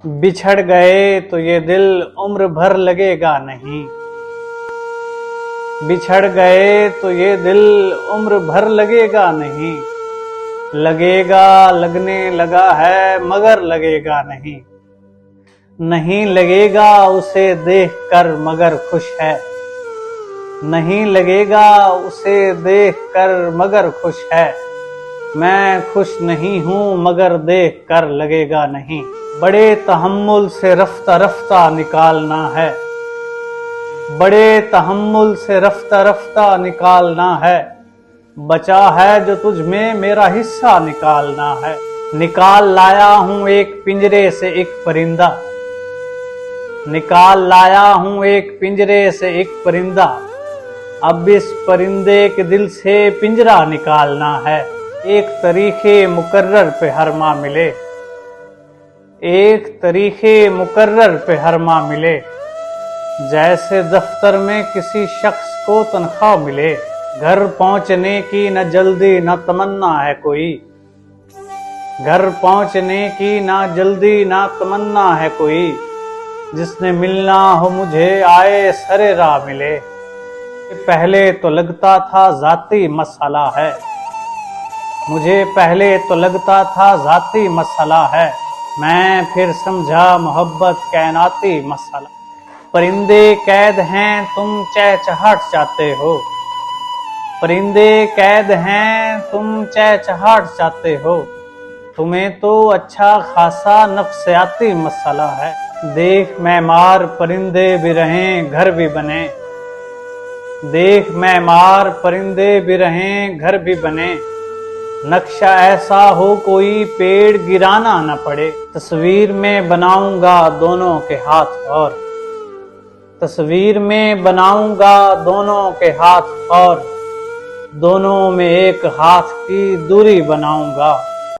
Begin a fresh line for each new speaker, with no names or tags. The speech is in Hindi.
बिछड़ गए तो ये दिल उम्र भर लगेगा नहीं। बिछड़ गए तो ये दिल उम्र भर लगेगा नहीं। लगेगा, लगने लगा है मगर लगेगा नहीं। नहीं लगेगा उसे देख कर मगर खुश है। नहीं लगेगा उसे देख कर मगर खुश है। मैं खुश नहीं हूँ मगर देख कर लगेगा नहीं। बड़े तहम्मुल से रफ्ता रफ्ता निकालना है। बड़े तहम्मुल से रफ्ता रफ्ता निकालना है। बचा है जो तुझ में मेरा हिस्सा निकालना है। निकाल लाया हूँ एक पिंजरे से एक परिंदा। निकाल लाया हूँ एक पिंजरे से एक परिंदा। अब इस परिंदे के दिल से पिंजरा निकालना है। एक तरीके मुकर्रर पे हर माह मिले। एक तरीके मुकर्रर पे हर माह मिले। जैसे दफ्तर में किसी शख्स को तनख्वाह मिले। घर पहुंचने की न जल्दी न तमन्ना है कोई। घर पहुंचने की ना जल्दी ना तमन्ना है कोई। जिसने मिलना हो मुझे आए सरे राह मिले। पहले तो लगता था जाती मसला है। मुझे पहले तो लगता था जाती मसला है। मैं फिर समझा मोहब्बत कैनाती मसला। परिंदे कैद हैं तुम चहचहाट चाहते हो। परिंदे कैद हैं तुम चहचहाट चाहते हो। तुम्हें तो अच्छा खासा नफ्सियाती मसला है। देख मैमार परिंदे भी रहें घर भी बने। देख मैमार परिंदे भी रहें घर भी बने। नक्शा ऐसा हो कोई पेड़ गिराना न पड़े। तस्वीर में बनाऊंगा दोनों के हाथ और। तस्वीर में बनाऊंगा दोनों के हाथ और। दोनों में एक हाथ की दूरी बनाऊंगा।